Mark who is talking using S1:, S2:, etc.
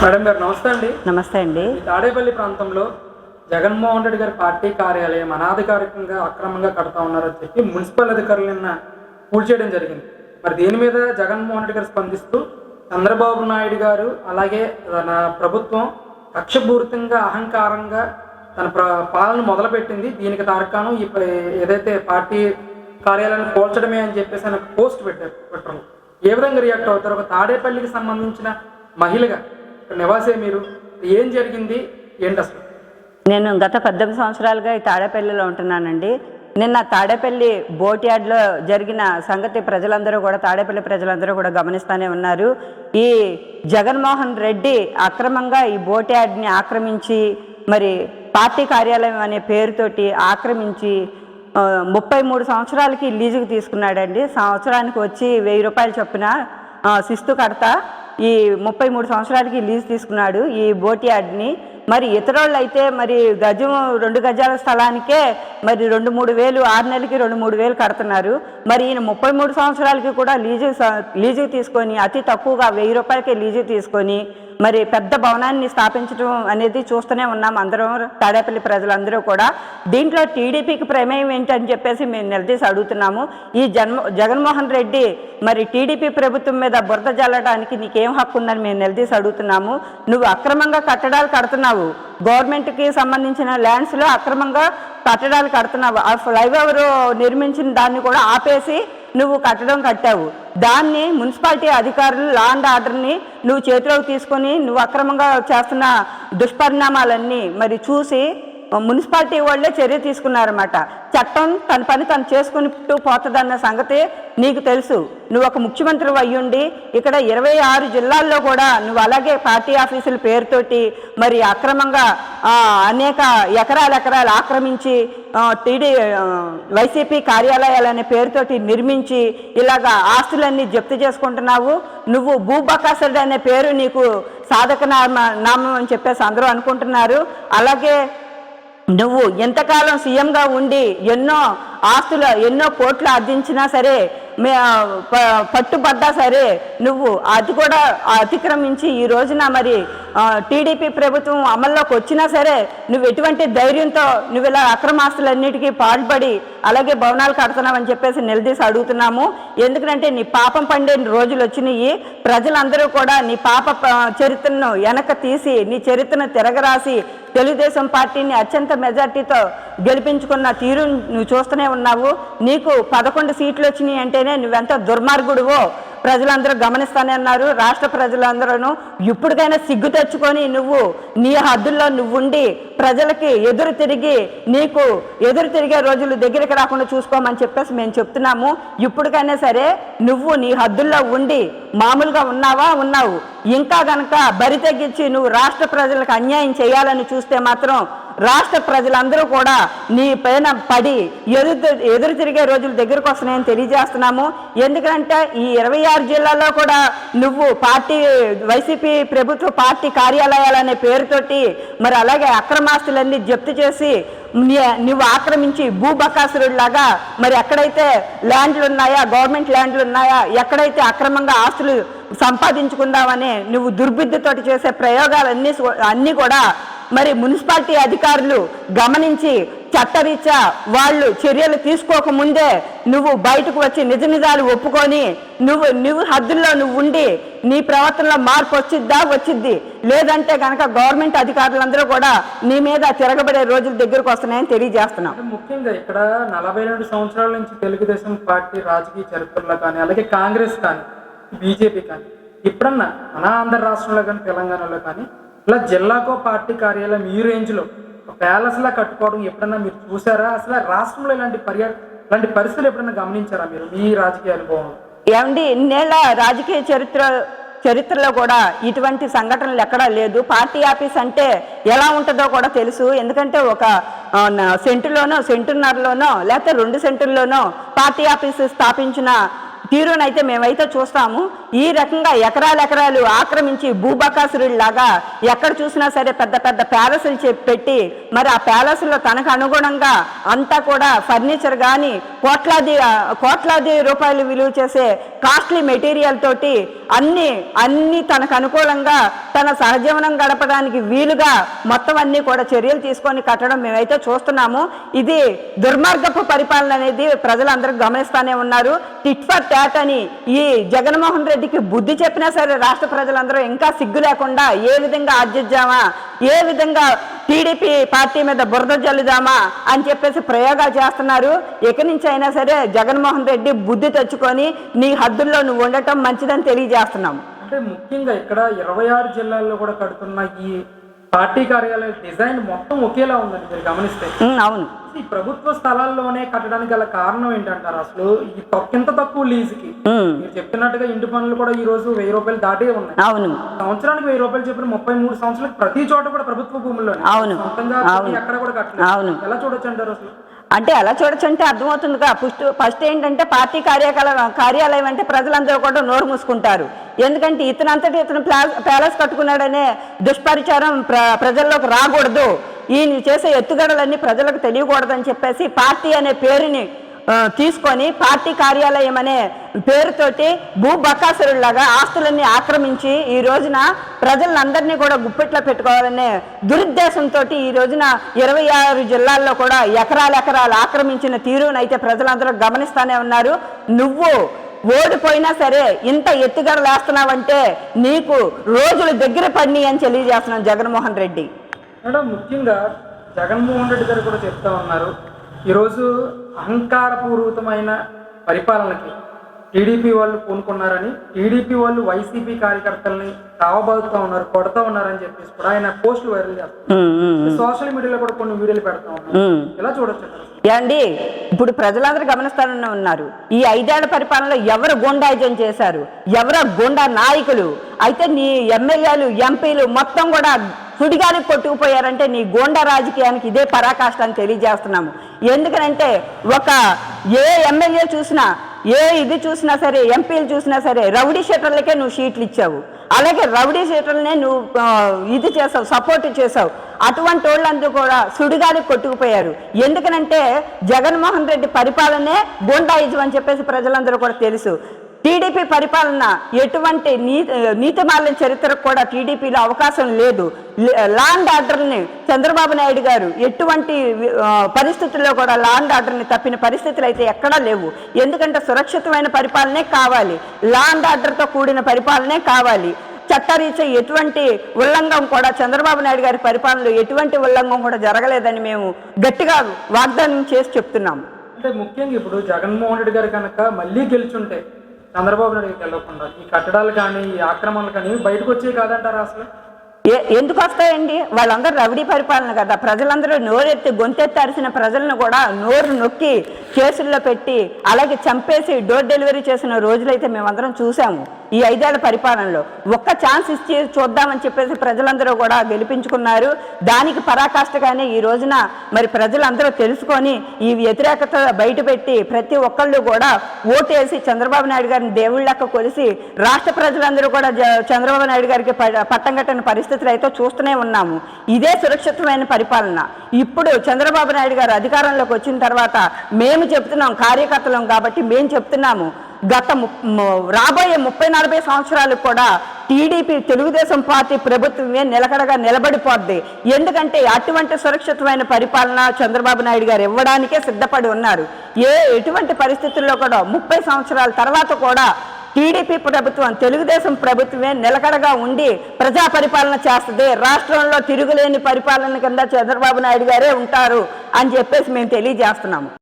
S1: Madam గారు నమస్తే అండి.
S2: నమస్తే అండి.
S1: తాడేపల్లి ప్రాంతంలో జగన్మోహన్ రెడ్డి గారి పార్టీ కార్యాలయం అనాధికారికంగా అక్రమంగా కడతా ఉన్నారని చెప్పి మున్సిపల్ అధికారులు నిన్న కూల్చేయడం జరిగింది. మరి దీని మీద జగన్మోహన్ రెడ్డి గారు స్పందిస్తూ చంద్రబాబు నాయుడు గారు అలాగే తన ప్రభుత్వం కక్షపూరితంగా అహంకారంగా తన పాలన మొదలుపెట్టింది, దీనికి తార్కాణం ఏదైతే పార్టీ కార్యాలయాన్ని పోల్చడమే అని చెప్పేసి ఆయన పోస్ట్ పెట్టారు. ఏ విధంగా రియాక్ట్ అవుతారు? ఒక తాడేపల్లికి సంబంధించిన మహిళగా నివాసే మీరు, ఏం జరిగింది ఏంటి అసలు?
S2: నేను గత 18 సంవత్సరాలుగా ఈ తాడేపల్లిలో ఉంటున్నానండి. నిన్న తాడేపల్లి బోట్ యార్డ్లో జరిగిన సంగతి తాడేపల్లి ప్రజలందరూ కూడా గమనిస్తూనే ఉన్నారు. ఈ జగన్మోహన్ రెడ్డి అక్రమంగా ఈ బోట్ యార్డ్ని ఆక్రమించి మరి పార్టీ కార్యాలయం అనే పేరుతోటి ఆక్రమించి 33 సంవత్సరాలకి లీజుకు తీసుకున్నాడండి. సంవత్సరానికి వచ్చి 1000 రూపాయలు చొప్పున శిస్తు కడతా ఈ 33 సంవత్సరాలకి లీజు తీసుకున్నాడు ఈ బోట్ యార్డ్ని. మరి ఇతరులు అయితే మరి గజం 2 గజాల స్థలానికే మరి 2-3 వేలు, 6 నెలలకి 2-3 వేలు కడుతున్నారు. మరి ఈయన 33 సంవత్సరాలకి కూడా లీజుకు తీసుకొని అతి తక్కువగా 1000 రూపాయలకే లీజు తీసుకొని మరి పెద్ద భవనాన్ని స్థాపించడం అనేది చూస్తూనే ఉన్నాం అందరం, తాడేపల్లి ప్రజలందరూ కూడా. దీంట్లో టీడీపీకి ప్రమేయం ఏంటని చెప్పేసి మేము నిలదీసి అడుగుతున్నాము. ఈ జగన్మోహన్ రెడ్డి మరి టీడీపీ ప్రభుత్వం మీద బురద జల్లడానికి నీకేం హక్కు ఉందని మేము నిలదీసి అడుగుతున్నాము. నువ్వు అక్రమంగా కట్టడాలు కడుతున్నావు, గవర్నమెంట్కి సంబంధించిన ల్యాండ్స్లో అక్రమంగా కట్టడాలు కడుతున్నావు. ఆ ఫ్లైఓవర్ నిర్మించిన దాన్ని కూడా ఆపేసి నువ్వు కట్టావు. దాన్ని మున్సిపాలిటీ అధికారులు లా అండ్ ఆర్డర్ని నువ్వు చేతిలోకి తీసుకొని నువ్వు అక్రమంగా చేస్తున్న దుష్పరిణామాలన్నీ మరి చూసి మున్సిపాలిటీ వాళ్ళే చర్య తీసుకున్నారన్నమాట. చట్టం తన పని తను చేసుకుంటూ పోతుందన్న సంగతి నీకు తెలుసు. నువ్వు ఒక ముఖ్యమంత్రి అయ్యుండి ఇక్కడ 26 జిల్లాల్లో కూడా నువ్వు అలాగే పార్టీ ఆఫీసుల పేరుతోటి మరి అక్రమంగా అనేక ఎకరాలు ఆక్రమించి వైసీపీ కార్యాలయాలనే పేరుతోటి నిర్మించి ఇలాగా ఆస్తులన్నీ జప్తు చేసుకుంటున్నావు. నువ్వు భూబకాసురుడు అనే పేరు నీకు సాధక నామం అని చెప్పేసి అందరూ అనుకుంటున్నారు. అలాగే నువ్వు ఎంతకాలం సీఎంగా ఉండి ఎన్నో ఆస్తులు ఎన్నో కోట్లు ఆర్జించినా సరే, పట్టుబడ్డా సరే, నువ్వు అది కూడా అతిక్రమించి ఈ రోజున మరి టీడీపీ ప్రభుత్వం అమల్లోకి వచ్చినా సరే నువ్వు ఎటువంటి ధైర్యంతో నువ్వు ఇలా అక్రమాస్తులన్నిటికీ పాల్పడి అలాగే భవనాలు కడుతున్నావని చెప్పేసి నిలదీసి అడుగుతున్నాము. ఎందుకంటే నీ పాపం పండే రోజులు వచ్చినాయి. ప్రజలందరూ కూడా నీ పాప చరిత్రను వెనక తీసి నీ చరిత్రను తిరగరాసి తెలుగుదేశం పార్టీని అత్యంత మెజార్టీతో గెలిపించుకున్న తీరు నువ్వు చూస్తూనే ఉన్నావు. నీకు 11 సీట్లు వచ్చినాయి అంటేనే నువ్వెంత దుర్మార్గుడువో ప్రజలందరూ గమనిస్తానే అన్నారు. రాష్ట్ర ప్రజలందరూ ఇప్పటికైనా సిగ్గు తెచ్చుకొని నువ్వు నీ హద్దుల్లో నువ్వుండి ప్రజలకి ఎదురు తిరిగే రోజులు దగ్గరికి రాకుండా చూసుకోమని చెప్పేసి మేము చెప్తున్నాము. ఇప్పటికైనా సరే నువ్వు నీ హద్దుల్లో ఉండి మామూలుగా ఉన్నావు. ఇంకా గనక బరి తగ్గించి నువ్వు రాష్ట్ర ప్రజలకు అన్యాయం చేయాలని చూస్తే మాత్రం రాష్ట్ర ప్రజలందరూ కూడా నీ పైన పడి ఎదురు తిరిగే రోజులు దగ్గరకు వస్తున్నాయని తెలియజేస్తున్నాము. ఎందుకంటే ఈ 26 జిల్లాల్లో కూడా నువ్వు వైసీపీ ప్రభుత్వ పార్టీ కార్యాలయాలనే పేరుతోటి మరి అలాగే అక్రమాస్తులన్నీ జప్తు చేసి నువ్వు ఆక్రమించి భూబకాసురుడిలాగా మరి ఎక్కడైతే ల్యాండ్లు ఉన్నాయా, గవర్నమెంట్ ల్యాండ్లు ఉన్నాయా, ఎక్కడైతే అక్రమంగా ఆస్తులు సంపాదించుకుందామని నువ్వు దుర్బుద్ధితోటి చేసే ప్రయోగాలన్నీ కూడా మరి మున్సిపాలిటీ అధికారులు గమనించి చట్టరీత్యా వాళ్ళు చర్యలు తీసుకోకముందే నువ్వు బయటకు వచ్చి నిజాలు ఒప్పుకొని నువ్వు హద్దుల్లో నువ్వు ఉండి నీ ప్రవర్తనలో మార్పు వచ్చిద్ది. లేదంటే కనుక గవర్నమెంట్ అధికారులందరూ కూడా నీ మీద తిరగబడే రోజులు దగ్గరకు వస్తున్నాయని తెలియజేస్తున్నాం.
S1: ముఖ్యంగా ఇక్కడ 42 సంవత్సరాల నుంచి తెలుగుదేశం పార్టీ రాజకీయ చరిత్రలో కానీ అలాగే కాంగ్రెస్ కానీ బీజేపీ కానీ ఇప్పుడన్నా మన ఆంధ్ర రాష్ట్రంలో కానీ తెలంగాణలో కానీ ఇలా జిల్లాకో పార్టీ కార్యాలయం ఈ రేంజ్లో ప్యాలెస్లా కట్టుకోవడం ఎప్పుడన్నా మీరు చూసారా? అసలు రాష్ట్రంలో ఇలాంటి పరిస్థితులు ఎప్పుడన్నా గమనించారా మీరు మీ రాజకీయ అనుభవం?
S2: ఏమండి, ఇన్నేళ్ల రాజకీయ చరిత్రలో కూడా ఇటువంటి సంఘటనలు ఎక్కడా లేదు. పార్టీ ఆఫీస్ అంటే ఎలా ఉంటుందో కూడా తెలుసు. ఎందుకంటే ఒక సెంటున్నరలోనో లేకపోతే 2 సెంటుల్లోనో పార్టీ ఆఫీసు స్థాపించిన తీరునైతే మేమైతే చూస్తాము. ఈ రకంగా ఎకరాలు ఆక్రమించి భూబకాసురుడిలాగా ఎక్కడ చూసినా సరే పెద్ద పెద్ద ప్యాలెస్లు పెట్టి మరి ఆ ప్యాలెస్లో తనకు అనుగుణంగా అంతా కూడా ఫర్నిచర్ కానీ కోట్లాది రూపాయలు విలువ చేసే కాస్ట్లీ మెటీరియల్ తోటి అన్ని తనకు అనుకూలంగా తన సహజీవనం గడపడానికి వీలుగా మొత్తం అన్ని కూడా చర్యలు తీసుకొని కట్టడం మేమైతే చూస్తున్నాము. ఇది దుర్మార్గపు పరిపాలన అనేది ప్రజలందరూ గమనిస్తానే ఉన్నారు. టిట్ ఫర్ టాట్ అని ఈ జగన్మోహన్ రెడ్డికి బుద్ధి చెప్పినా సరే రాష్ట్ర ప్రజలందరూ ఇంకా సిగ్గు లేకుండా ఏ విధంగా ఆర్జిద్దామా, ఏ విధంగా టీడీపీ పార్టీ మీద బురద జల్లుదామా అని చెప్పేసి ప్రయోగాలు చేస్తున్నారు. ఇక నుంచి అయినా సరే జగన్మోహన్ రెడ్డి బుద్ధి తెచ్చుకొని నీ హద్దుల్లో నువ్వు ఉండటం మంచిదని తెలియజేస్తున్నాం.
S1: అంటే ముఖ్యంగా ఇక్కడ 26 జిల్లాల్లో కూడా కడుతున్న ఈ పార్టీ కార్యాలయ డిజైన్ మొత్తం ఒకేలా ఉందండి మీరు గమనిస్తే.
S2: అవును,
S1: ఈ ప్రభుత్వ స్థలాల్లోనే కట్టడానికి గల కారణం ఏంటంటారు? అసలు ఈ ఇంత తక్కువ లీజుకి మీరు చెప్పినట్టుగా ఇంటి పనులు కూడా ఈ రోజు 1000 రూపాయలు దాటే ఉన్నాయి.
S2: అవును,
S1: సంవత్సరానికి 1000 రూపాయలు చెప్పిన 33 సంవత్సరాలకు ప్రతి చోట కూడా ప్రభుత్వ భూముల్లోనే
S2: అవును
S1: సొంతంగా ఎక్కడ కూడా కట్టలేదు.
S2: అవును,
S1: ఎలా చూడొచ్చు అంటారు అసలు?
S2: అంటే ఎలా చూడొచ్చు అంటే అర్థమవుతుందిగా. ఫస్ట్ ఏంటంటే పార్టీ కార్యాలయం అంటే ప్రజలందరూ కూడా నోరు మూసుకుంటారు. ఎందుకంటే ఇతను ప్యాలెస్ కట్టుకున్నాడనే దుష్పరిచారం ప్రజల్లోకి రాకూడదు, ఈయన చేసే ఎత్తుగడలన్నీ ప్రజలకు తెలియకూడదని చెప్పేసి పార్టీ అనే పేరుని తీసుకొని పార్టీ కార్యాలయం అనే పేరుతోటి భూబకాసురులాగా ఆస్తులన్నీ ఆక్రమించి ఈ రోజున ప్రజలందరినీ కూడా గుప్పెట్లో పెట్టుకోవాలనే దురుద్దేశంతో ఈ రోజున 26 జిల్లాల్లో కూడా ఎకరాలు ఆక్రమించిన తీరునైతే ప్రజలందరూ గమనిస్తానే ఉన్నారు. నువ్వు ఓడిపోయినా సరే ఇంత ఎత్తుగడలు వేస్తున్నావంటే నీకు రోజులు దగ్గర పడినాయి అని తెలియజేస్తున్నాం జగన్మోహన్ రెడ్డి.
S1: మేడం, ముఖ్యంగా జగన్మోహన్ రెడ్డి గారు కూడా చెప్తా ఉన్నారు, ఈరోజు అహంకారపూర్వకమైన పరిపాలనకి టీడీపీ వాళ్ళు పూనుకున్నారని, టీడీపీ వాళ్ళు వైసీపీ కార్యకర్తల్ని తావబాదుతూ ఉన్నారు, కొడతా ఉన్నారని చెప్పేసి కూడా ఆయన పోస్టులు వైరల్ చేస్తారు. సోషల్ మీడియాలో కూడా కొన్ని వీడియోలు పెడతా ఉన్నారు. ఎలా చూడొచ్చు
S2: అండి? ఇప్పుడు ప్రజలందరూ గమనిస్తానని ఉన్నారు, ఈ 5 ఏళ్ల పరిపాలనలో ఎవరు గుండాయిజం చేశారు, ఎవరో గుండా నాయకులు అయితే నీ ఎమ్మెల్యేలు ఎంపీలు మొత్తం కూడా సుడిగానికి కొట్టుకుపోయారంటే నీ గోండా రాజకీయానికి ఇదే పరాకాష్ట అని తెలియజేస్తున్నాము. ఎందుకనంటే ఏ ఎమ్మెల్యే చూసినా ఇది చూసినా సరే ఎంపీలు చూసినా సరే రౌడీ షీటర్లకే నువ్వు షీట్లు ఇచ్చావు, అలాగే రౌడీ షీటర్లనే నువ్వు ఇది చేసావు, సపోర్ట్ చేసావు. అటువంటి వాళ్ళందరూ కూడా సుడిగానికి కొట్టుకుపోయారు. ఎందుకనంటే జగన్మోహన్ రెడ్డి పరిపాలనే గుండాయిజం అని చెప్పేసి ప్రజలందరూ కూడా తెలుసు. టీడీపీ పరిపాలన ఎటువంటి నీతిమాలిన చరిత్రకు కూడా టీడీపీలో అవకాశం లేదు. లా అండ్ ఆర్డర్ని చంద్రబాబు నాయుడు గారు ఎటువంటి పరిస్థితుల్లో కూడా లా అండ్ ఆర్డర్ని తప్పిన పరిస్థితులు అయితే ఎక్కడా లేవు. ఎందుకంటే సురక్షితమైన పరిపాలనే కావాలి, లా అండ్ ఆర్డర్తో కూడిన పరిపాలనే కావాలి. చట్టరీత్యా ఎటువంటి ఉల్లంఘం కూడా చంద్రబాబు నాయుడు గారి పరిపాలనలో ఎటువంటి ఉల్లంఘం కూడా జరగలేదని మేము గట్టిగా వాగ్దానం చేసి చెప్తున్నాము.
S1: అంటే ముఖ్యంగా ఇప్పుడు జగన్మోహన్ రెడ్డి గారు కనుక మళ్ళీ గెలుచుంటే చంద్రబాబు నాయుడు గెలవకుండా ఈ కట్టడాలు కానీ ఈ ఆక్రమణలు కానీ బయటకు వచ్చేవి కాదంటారా అసలు?
S2: ఎందుకు వస్తాయండి? వాళ్ళందరూ రౌడీ పరిపాలన కదా. ప్రజలందరూ నోరెత్తి గొంతెత్తి అరిసిన ప్రజలను కూడా నోరు నొక్కి కేసుల్లో పెట్టి అలాగే చంపేసి డోర్ డెలివరీ చేసిన రోజులైతే మేమందరం చూసాము. ఈ 5 ఏళ్ల పరిపాలనలో ఒక్క ఛాన్స్ ఇచ్చి చూద్దామని చెప్పేసి ప్రజలందరూ కూడా గెలిపించుకున్నారు. దానికి పరాకాష్ఠగానే ఈ రోజున మరి ప్రజలందరూ తెలుసుకొని ఈ వ్యతిరేకత బయటపెట్టి ప్రతి ఒక్కళ్ళు కూడా ఓటేసి చంద్రబాబు నాయుడు గారిని దేవుళ్ళక్క కొలిసి రాష్ట్ర ప్రజలందరూ కూడా చంద్రబాబు నాయుడు గారికి పట్టం కట్టిన పరిస్థితులు అయితే చూస్తూనే ఉన్నాము. ఇదే సురక్షితమైన పరిపాలన. ఇప్పుడు చంద్రబాబు నాయుడు గారు అధికారంలోకి వచ్చిన తర్వాత మేము చెప్తున్నాం, కార్యకర్తలం కాబట్టి మేము చెప్తున్నాము, రాబోయే 30-40 సంవత్సరాలకు కూడా టీడీపీ తెలుగుదేశం పార్టీ ప్రభుత్వమే నిలకడగా నిలబడిపోద్ది. ఎందుకంటే అటువంటి సురక్షితమైన పరిపాలన చంద్రబాబు నాయుడు గారు ఇవ్వడానికే సిద్ధపడి ఉన్నారు. ఎటువంటి పరిస్థితుల్లో కూడా 30 సంవత్సరాల తర్వాత కూడా టీడీపీ ప్రభుత్వం తెలుగుదేశం ప్రభుత్వమే నిలకడగా ఉండి ప్రజా పరిపాలన చేస్తుంది. రాష్ట్రంలో తిరుగులేని పరిపాలన కింద చంద్రబాబు నాయుడు గారే ఉంటారు అని చెప్పేసి మేము తెలియజేస్తున్నాము.